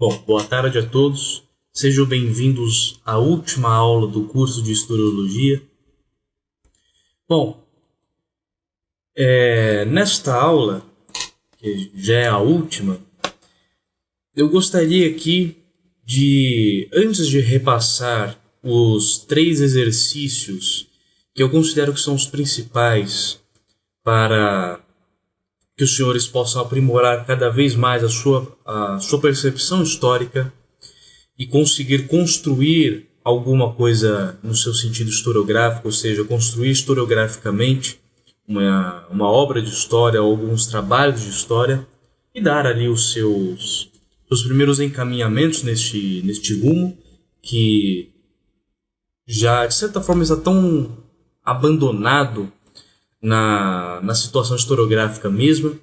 Bom, boa tarde a todos. Sejam bem-vindos à última aula do curso de Historiologia. Bom, nesta aula, que já é a última, eu gostaria aqui de, antes de repassar os 3 exercícios que eu considero que são os principais para que os senhores possam aprimorar cada vez mais a sua percepção histórica e conseguir construir alguma coisa no seu sentido historiográfico, ou seja, construir historiograficamente uma obra de história ou alguns trabalhos de história e dar ali os seus primeiros encaminhamentos neste rumo que já, de certa forma, está tão abandonado na situação historiográfica mesma.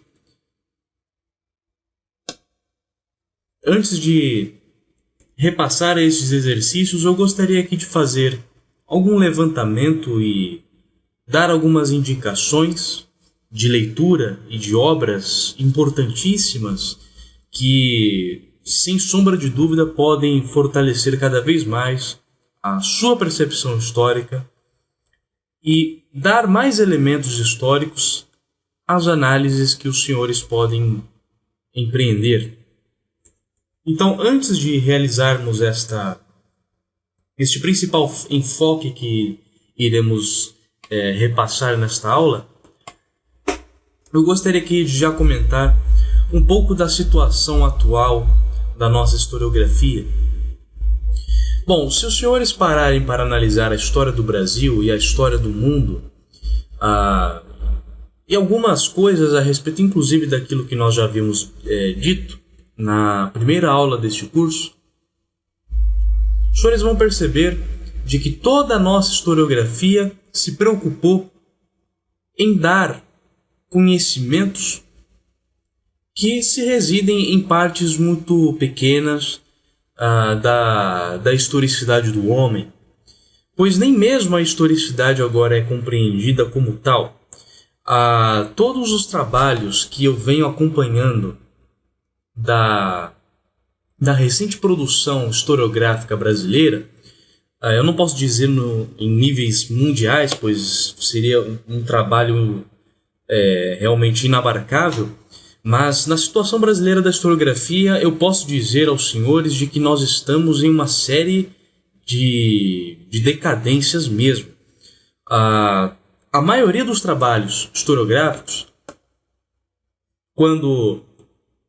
Antes de repassar esses exercícios, eu gostaria aqui de fazer algum levantamento e dar algumas indicações de leitura e de obras importantíssimas que, sem sombra de dúvida, podem fortalecer cada vez mais a sua percepção histórica e dar mais elementos históricos às análises que os senhores podem empreender. Então, antes de realizarmos este principal enfoque que iremos repassar nesta aula, eu gostaria aqui de já comentar um pouco da situação atual da nossa historiografia. Bom, se os senhores pararem para analisar a história do Brasil e a história do mundo, e algumas coisas a respeito, inclusive, daquilo que nós já havíamos dito na primeira aula deste curso, os senhores vão perceber de que toda a nossa historiografia se preocupou em dar conhecimentos que se residem em partes muito pequenas da historicidade do homem, pois nem mesmo a historicidade agora é compreendida como tal. Todos os trabalhos que eu venho acompanhando da recente produção historiográfica brasileira, eu não posso dizer em níveis mundiais, pois seria um trabalho realmente inabarcável, mas na situação brasileira da historiografia eu posso dizer aos senhores de que nós estamos em uma série de decadências mesmo. A maioria dos trabalhos historiográficos, quando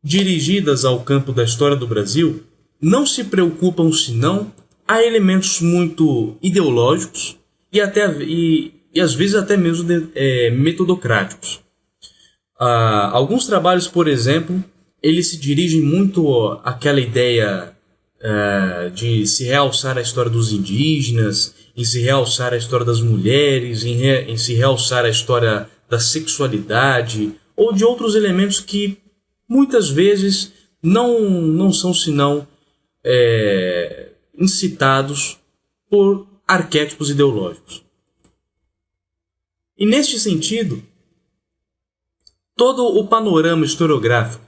dirigidas ao campo da história do Brasil, não se preocupam senão a elementos muito ideológicos e às vezes até mesmo metodocráticos. Alguns trabalhos, por exemplo, eles se dirigem muito àquela ideia de se realçar a história dos indígenas, em se realçar a história das mulheres, em se realçar a história da sexualidade ou de outros elementos que muitas vezes não são senão incitados por arquétipos ideológicos. E neste sentido, todo o panorama historiográfico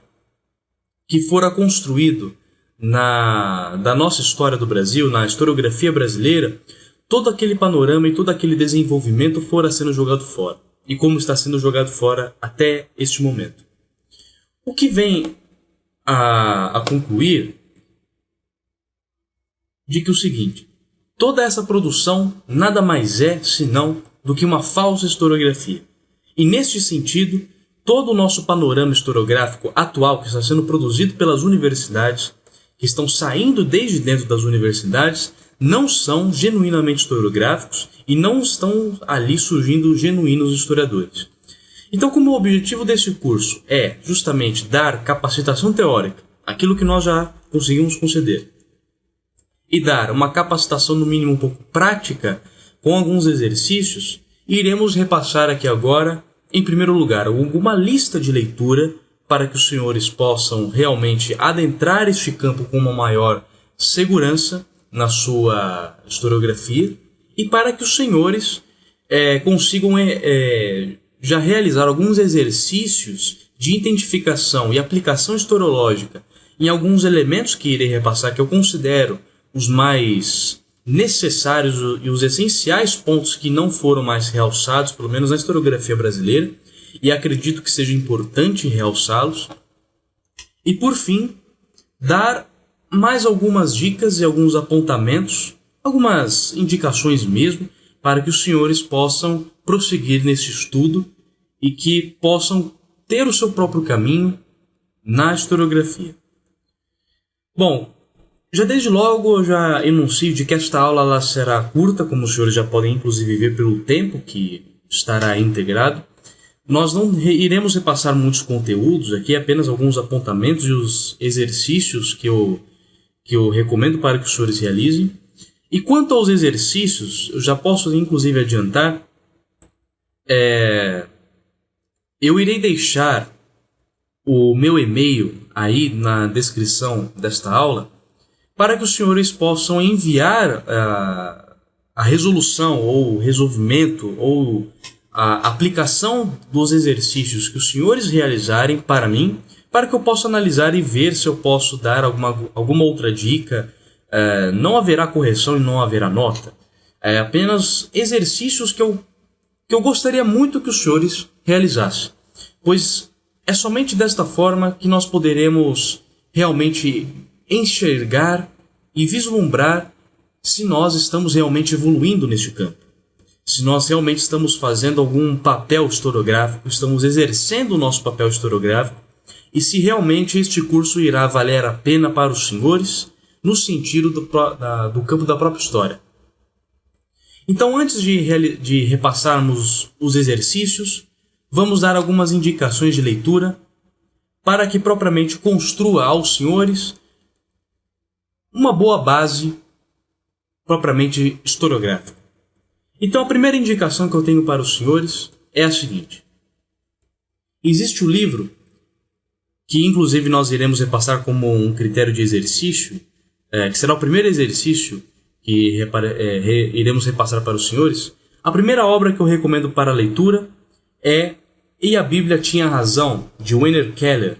que fora construído da nossa história do Brasil, na historiografia brasileira, todo aquele panorama e todo aquele desenvolvimento fora sendo jogado fora. E como está sendo jogado fora até este momento. O que vem a concluir de que o seguinte: toda essa produção nada mais é senão do que uma falsa historiografia. E neste sentido, todo o nosso panorama historiográfico atual que está sendo produzido pelas universidades, que estão saindo desde dentro das universidades, não são genuinamente historiográficos e não estão ali surgindo genuínos historiadores. Então, como o objetivo desse curso é justamente dar capacitação teórica, aquilo que nós já conseguimos conceder, e dar uma capacitação no mínimo um pouco prática, com alguns exercícios, iremos repassar aqui agora, em primeiro lugar, alguma lista de leitura para que os senhores possam realmente adentrar este campo com uma maior segurança na sua historiografia e para que os senhores consigam já realizar alguns exercícios de identificação e aplicação historiológica em alguns elementos que irei repassar, que eu considero os mais necessários e os essenciais pontos que não foram mais realçados, pelo menos na historiografia brasileira, e acredito que seja importante realçá-los. E por fim, dar mais algumas dicas e alguns apontamentos, algumas indicações mesmo, para que os senhores possam prosseguir nesse estudo e que possam ter o seu próprio caminho na historiografia. Bom, já desde logo eu já enuncio de que esta aula ela será curta, como os senhores já podem inclusive ver pelo tempo que estará integrado. Nós não iremos repassar muitos conteúdos aqui, apenas alguns apontamentos e os exercícios que eu recomendo para que os senhores realizem. E quanto aos exercícios, eu já posso inclusive adiantar, eu irei deixar o meu e-mail aí na descrição desta aula, para que os senhores possam enviar a resolução ou o resolvimento ou a aplicação dos exercícios que os senhores realizarem para mim, para que eu possa analisar e ver se eu posso dar alguma outra dica. Não haverá correção e não haverá nota. Apenas exercícios que eu gostaria muito que os senhores realizassem, pois é somente desta forma que nós poderemos realmente enxergar e vislumbrar se nós estamos realmente evoluindo neste campo, se nós realmente estamos fazendo algum papel historiográfico, estamos exercendo o nosso papel historiográfico, e se realmente este curso irá valer a pena para os senhores no sentido do campo da própria história. Então, antes de repassarmos os exercícios, vamos dar algumas indicações de leitura para que propriamente construa aos senhores uma boa base propriamente historiográfica. Então, a primeira indicação que eu tenho para os senhores é a seguinte. Existe um livro que inclusive nós iremos repassar como um critério de exercício, que será o primeiro exercício que iremos repassar para os senhores. A primeira obra que eu recomendo para a leitura é E a Bíblia Tinha Razão, de Werner Keller.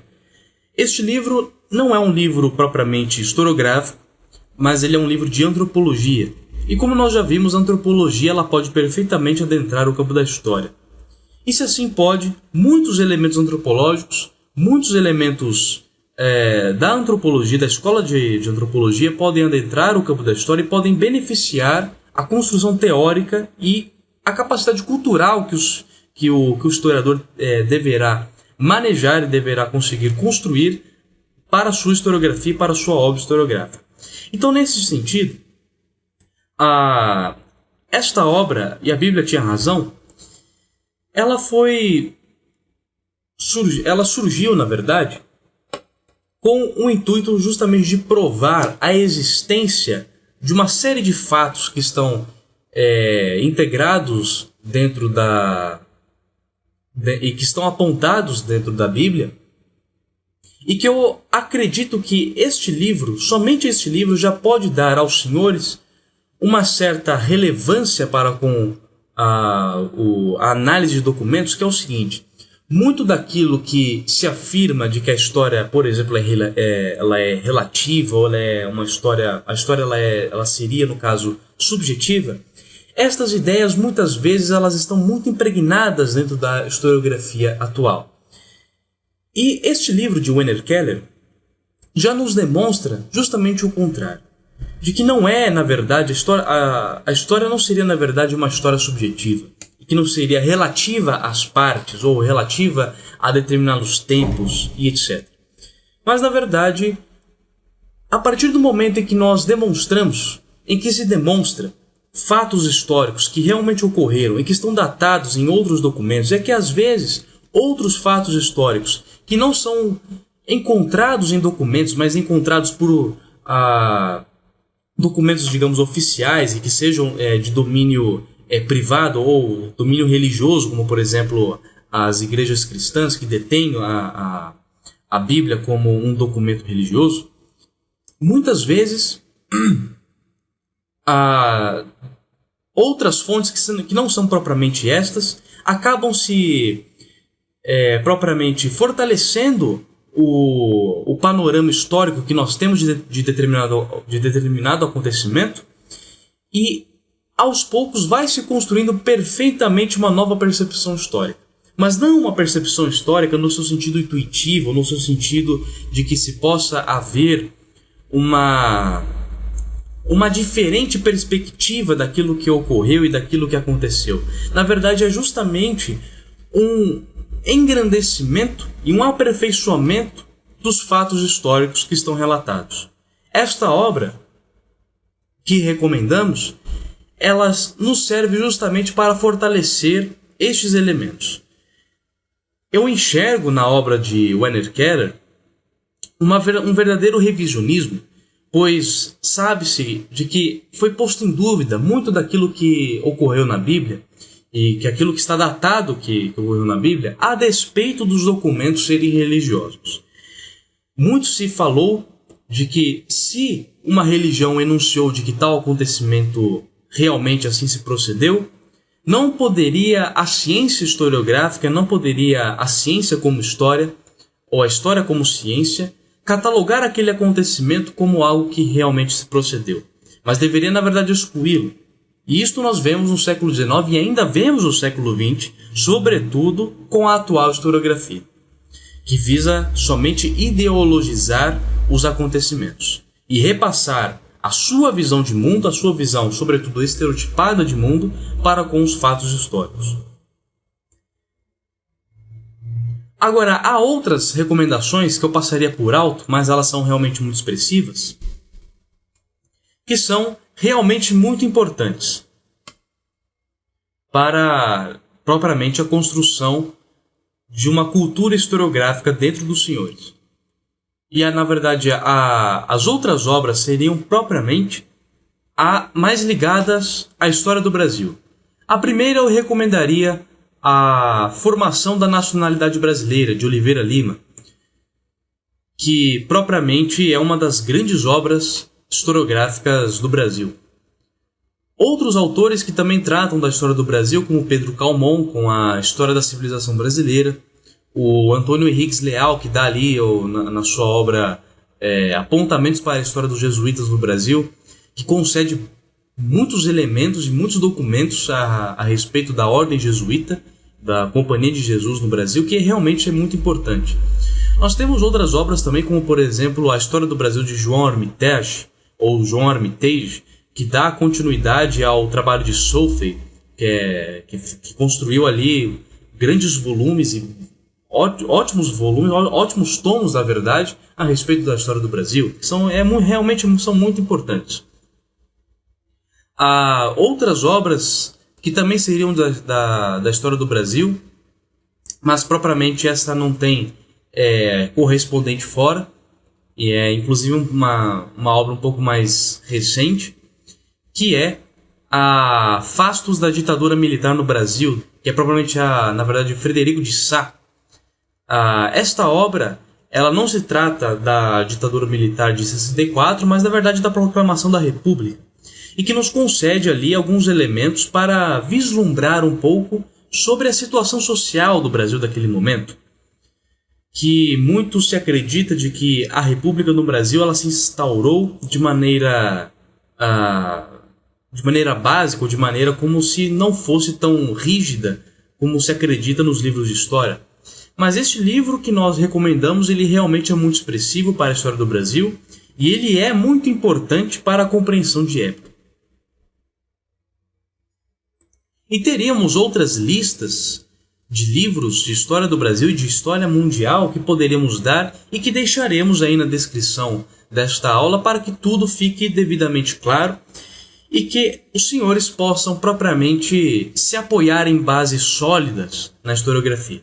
Este livro não é um livro propriamente historiográfico, mas ele é um livro de antropologia. E como nós já vimos, a antropologia ela pode perfeitamente adentrar o campo da história. E se assim pode, muitos elementos antropológicos, muitos elementos da antropologia, da escola de antropologia, podem adentrar o campo da história e podem beneficiar a construção teórica e a capacidade cultural que o historiador deverá manejar e deverá conseguir construir para a sua historiografia e para a sua obra historiográfica. Então, nesse sentido, esta obra, E a Bíblia Tinha Razão, ela surgiu, na verdade, com o intuito justamente de provar a existência de uma série de fatos que estão integrados dentro e que estão apontados dentro da Bíblia, e que eu acredito que somente este livro já pode dar aos senhores uma certa relevância para com a análise de documentos, que é o seguinte: muito daquilo que se afirma de que a história, por exemplo, ela é relativa, ou ela é uma história, a história ela seria, no caso, subjetiva, estas ideias muitas vezes elas estão muito impregnadas dentro da historiografia atual. E este livro de Werner Keller já nos demonstra justamente o contrário, de que não é, na verdade, a história não seria, na verdade, uma história subjetiva, que não seria relativa às partes ou relativa a determinados tempos e etc. Mas, na verdade, a partir do momento em que se demonstra fatos históricos que realmente ocorreram e que estão datados em outros documentos, é que às vezes outros fatos históricos que não são encontrados em documentos, mas encontrados por documentos, digamos, oficiais e que sejam de domínio privado ou domínio religioso, como por exemplo as igrejas cristãs que detêm a Bíblia como um documento religioso, muitas vezes outras fontes que não são propriamente estas acabam se propriamente fortalecendo o panorama histórico que nós temos de determinado acontecimento, e aos poucos vai se construindo perfeitamente uma nova percepção histórica. Mas não uma percepção histórica no seu sentido intuitivo, no seu sentido de que se possa haver uma diferente perspectiva daquilo que ocorreu e daquilo que aconteceu. Na verdade, é justamente um engrandecimento e um aperfeiçoamento dos fatos históricos que estão relatados. Esta obra que recomendamos, ela nos serve justamente para fortalecer estes elementos. Eu enxergo na obra de Werner Keller um verdadeiro revisionismo, pois sabe-se de que foi posto em dúvida muito daquilo que ocorreu na Bíblia, e que aquilo que está datado que ocorreu na Bíblia, a despeito dos documentos serem religiosos. Muito se falou de que se uma religião enunciou de que tal acontecimento realmente assim se procedeu, não poderia a ciência historiográfica, não poderia a ciência como história, ou a história como ciência, catalogar aquele acontecimento como algo que realmente se procedeu, mas deveria na verdade excluí-lo. E isto nós vemos no século XIX e ainda vemos no século XX, sobretudo com a atual historiografia, que visa somente ideologizar os acontecimentos e repassar a sua visão de mundo, a sua visão, sobretudo estereotipada de mundo, para com os fatos históricos. Agora, há outras recomendações que eu passaria por alto, mas elas são realmente muito expressivas, que são realmente muito importantes para propriamente a construção de uma cultura historiográfica dentro dos senhores. E, na verdade, as outras obras seriam propriamente mais ligadas à história do Brasil. A primeira eu recomendaria a Formação da Nacionalidade Brasileira, de Oliveira Lima, que propriamente é uma das grandes obras historiográficas do Brasil. Outros autores que também tratam da história do Brasil, como Pedro Calmon, com a História da Civilização Brasileira, o Antônio Henriques Leal, que dá ali na sua obra Apontamentos para a História dos Jesuítas no Brasil, que concede muitos elementos e muitos documentos a respeito da ordem jesuíta, da Companhia de Jesus no Brasil, que realmente é muito importante. Nós temos outras obras também, como por exemplo a História do Brasil de João Armitage, ou João Armitage, que dá continuidade ao trabalho de Southey, que construiu ali grandes volumes e ótimos volumes, ótimos tomos, na verdade, a respeito da história do Brasil, que realmente são muito importantes. Há outras obras que também seriam da história do Brasil, mas propriamente essa não tem correspondente fora, e é inclusive uma obra um pouco mais recente, que é a Fastos da Ditadura Militar no Brasil, que é propriamente, na verdade, Frederico de Sá. Esta obra, ela não se trata da ditadura militar de 64, mas na verdade da proclamação da República, e que nos concede ali alguns elementos para vislumbrar um pouco sobre a situação social do Brasil daquele momento, que muito se acredita de que a República no Brasil ela se instaurou de maneira básica, ou de maneira como se não fosse tão rígida como se acredita nos livros de história. Mas este livro que nós recomendamos, ele realmente é muito expressivo para a história do Brasil e ele é muito importante para a compreensão de época. E teríamos outras listas de livros de história do Brasil e de história mundial que poderíamos dar e que deixaremos aí na descrição desta aula para que tudo fique devidamente claro e que os senhores possam propriamente se apoiar em bases sólidas na historiografia.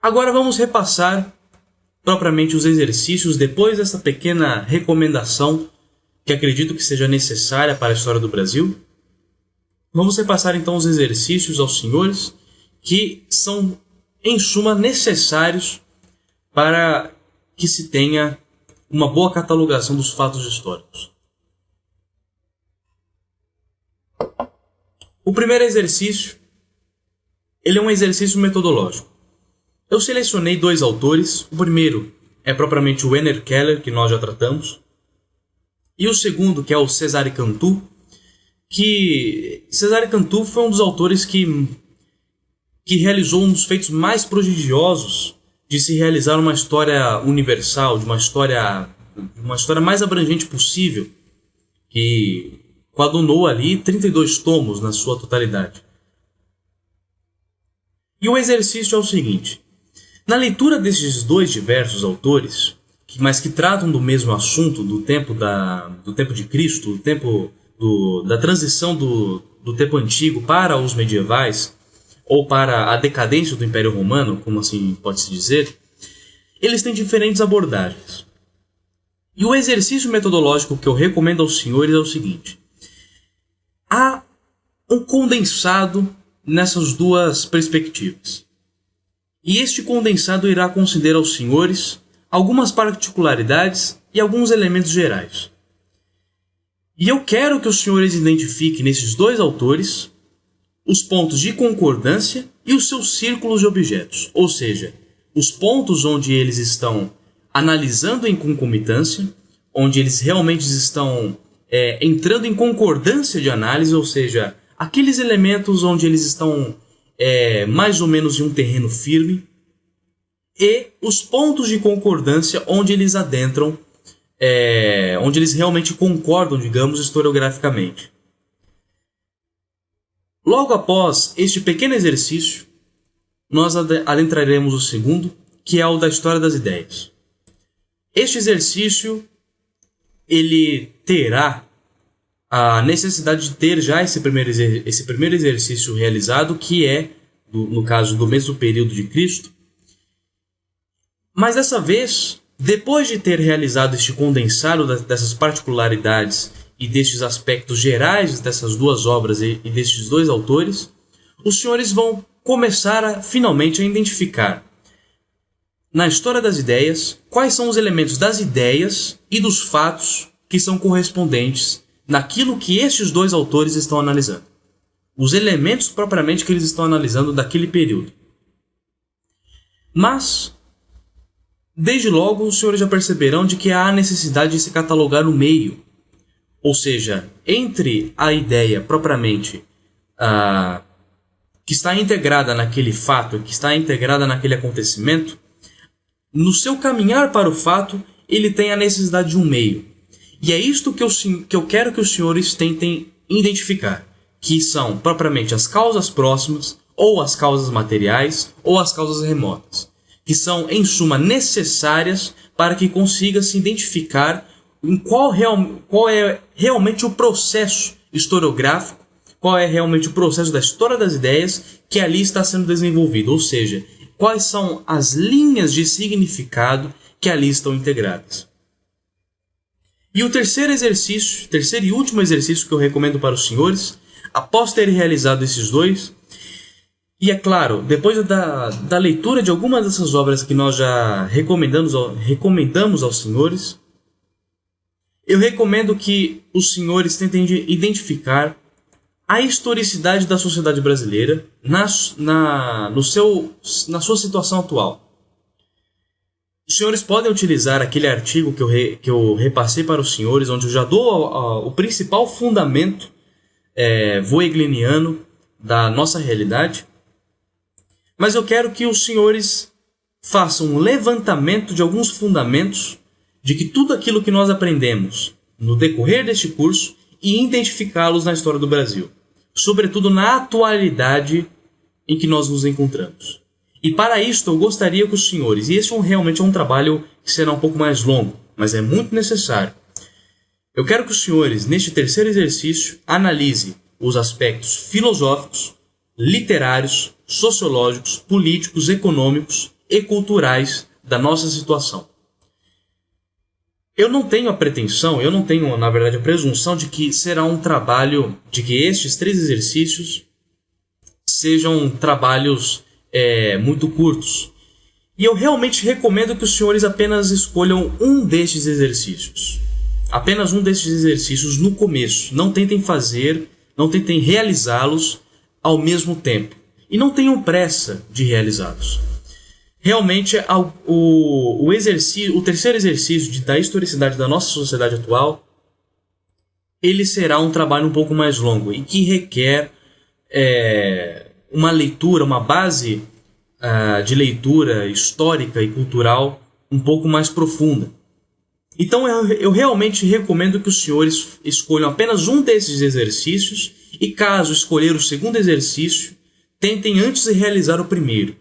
Agora vamos repassar propriamente os exercícios depois dessa pequena recomendação que acredito que seja necessária para a história do Brasil. Vamos repassar então os exercícios aos senhores que são, em suma, necessários para que se tenha uma boa catalogação dos fatos históricos. O primeiro exercício, ele é um exercício metodológico. Eu selecionei 2 autores. O primeiro é propriamente o Werner Keller, que nós já tratamos. E o segundo, que é o Cesare Cantu, que Cesare Cantu foi um dos autores que realizou um dos feitos mais prodigiosos de se realizar uma história universal, de uma história mais abrangente possível, que coadunou ali 32 tomos na sua totalidade. E o exercício é o seguinte: na leitura desses 2 diversos autores, mas que tratam do mesmo assunto, do tempo de Cristo, do tempo da transição do tempo antigo para os medievais, ou para a decadência do Império Romano, como assim pode-se dizer, eles têm diferentes abordagens. E o exercício metodológico que eu recomendo aos senhores é o seguinte: há um condensado nessas 2 perspectivas. E este condensado irá conceder aos senhores algumas particularidades e alguns elementos gerais. E eu quero que os senhores identifiquem nesses 2 autores os pontos de concordância e os seus círculos de objetos, ou seja, os pontos onde eles estão analisando em concomitância, onde eles realmente estão entrando em concordância de análise, ou seja, aqueles elementos onde eles estão mais ou menos em um terreno firme, e os pontos de concordância onde eles adentram, onde eles realmente concordam, digamos, historiograficamente. Logo após este pequeno exercício, nós adentraremos o segundo, que é o da história das ideias. Este exercício ele terá a necessidade de ter já esse primeiro exercício realizado, que é, no caso, do mesmo período de Cristo. Mas dessa vez, depois de ter realizado este condensado dessas particularidades e destes aspectos gerais dessas 2 obras e destes 2 autores, os senhores vão começar finalmente a identificar na história das ideias quais são os elementos das ideias e dos fatos que são correspondentes naquilo que estes 2 autores estão analisando. Os elementos propriamente que eles estão analisando daquele período. Mas, desde logo, os senhores já perceberão de que há necessidade de se catalogar o meio. Ou seja, entre a ideia propriamente que está integrada naquele fato, que está integrada naquele acontecimento, no seu caminhar para o fato, ele tem a necessidade de um meio. E é isto que eu quero que os senhores tentem identificar, que são propriamente as causas próximas, ou as causas materiais, ou as causas remotas, que são, em suma, necessárias para que consiga se identificar em qual é realmente o processo historiográfico, qual é realmente o processo da história das ideias que ali está sendo desenvolvido, ou seja, quais são as linhas de significado que ali estão integradas. E o terceiro e último exercício que eu recomendo para os senhores, após terem realizado esses 2, e é claro, depois da leitura de algumas dessas obras que nós já recomendamos aos senhores, eu recomendo que os senhores tentem identificar a historicidade da sociedade brasileira na sua situação atual. Os senhores podem utilizar aquele artigo que eu repassei para os senhores, onde eu já dou o principal fundamento voegliniano da nossa realidade, mas eu quero que os senhores façam um levantamento de alguns fundamentos de que tudo aquilo que nós aprendemos no decorrer deste curso e identificá-los na história do Brasil, sobretudo na atualidade em que nós nos encontramos. E para isto eu gostaria que os senhores, e esse realmente é um trabalho que será um pouco mais longo, mas é muito necessário, eu quero que os senhores, neste terceiro exercício, analisem os aspectos filosóficos, literários, sociológicos, políticos, econômicos e culturais da nossa situação. Eu não tenho a pretensão, na verdade, a presunção de que será um trabalho, de que estes 3 exercícios sejam trabalhos muito curtos. E eu realmente recomendo que os senhores apenas escolham um destes exercícios. Apenas um destes exercícios no começo. Não tentem realizá-los ao mesmo tempo. E não tenham pressa de realizá-los. realmente o terceiro exercício da historicidade da nossa sociedade atual, ele será um trabalho um pouco mais longo e que requer uma leitura, uma base de leitura histórica e cultural um pouco mais profunda. Então eu realmente recomendo que os senhores escolham apenas um desses exercícios e, caso escolher o segundo exercício, tentem antes de realizar o primeiro.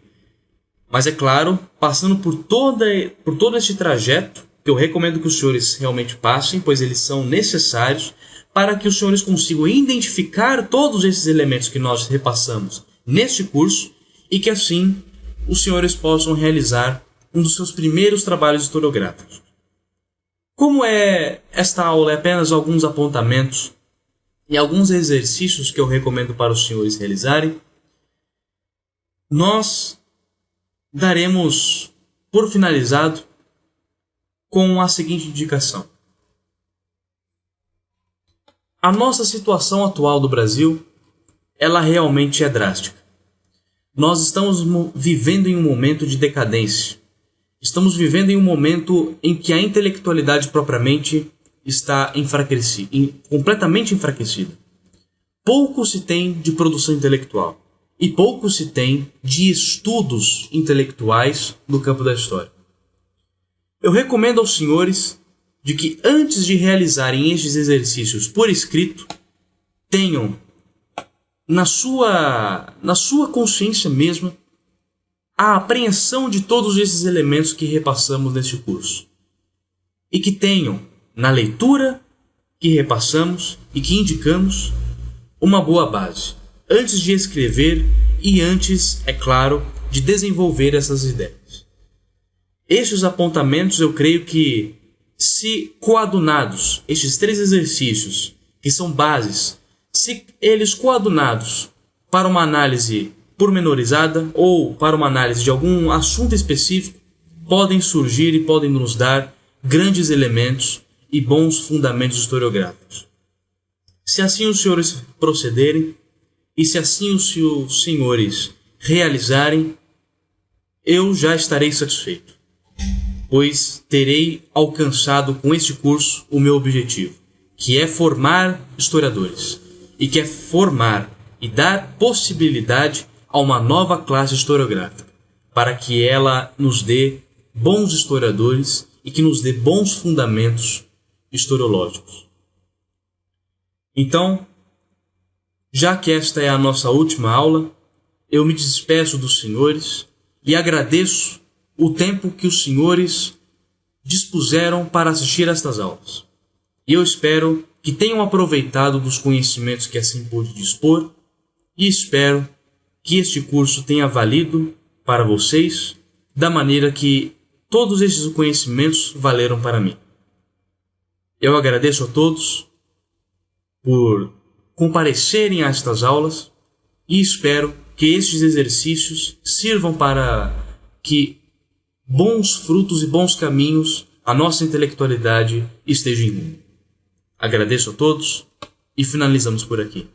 Mas é claro, passando por todo este trajeto, que eu recomendo que os senhores realmente passem, pois eles são necessários para que os senhores consigam identificar todos esses elementos que nós repassamos neste curso e que assim os senhores possam realizar um dos seus primeiros trabalhos historiográficos. Como esta aula é apenas alguns apontamentos e alguns exercícios que eu recomendo para os senhores realizarem, nós daremos por finalizado com a seguinte indicação. A nossa situação atual do Brasil, ela realmente é drástica. Nós estamos vivendo em um momento de decadência. Estamos vivendo em um momento em que a intelectualidade propriamente está completamente enfraquecida. Pouco se tem de produção intelectual e pouco se tem de estudos intelectuais no campo da história. Eu recomendo aos senhores de que, antes de realizarem estes exercícios por escrito, tenham na sua consciência mesma a apreensão de todos esses elementos que repassamos neste curso. E que tenham, na leitura que repassamos e que indicamos, uma boa base, antes de escrever e antes, é claro, de desenvolver essas ideias. Estes apontamentos, eu creio que, se coadunados, estes 3 exercícios, que são bases, se eles coadunados para uma análise pormenorizada ou para uma análise de algum assunto específico, podem surgir e podem nos dar grandes elementos e bons fundamentos historiográficos. Se assim os senhores procederem e se assim os senhores realizarem, eu já estarei satisfeito, pois terei alcançado com este curso o meu objetivo, que é formar historiadores, e que é formar e dar possibilidade a uma nova classe historiográfica, para que ela nos dê bons historiadores e que nos dê bons fundamentos historiológicos. Então, já que esta é a nossa última aula, eu me despeço dos senhores e agradeço o tempo que os senhores dispuseram para assistir a estas aulas. E eu espero que tenham aproveitado dos conhecimentos que assim pude dispor e espero que este curso tenha valido para vocês da maneira que todos esses conhecimentos valeram para mim. Eu agradeço a todos por comparecerem a estas aulas e espero que estes exercícios sirvam para que bons frutos e bons caminhos a nossa intelectualidade esteja em rumo. Agradeço a todos e finalizamos por aqui.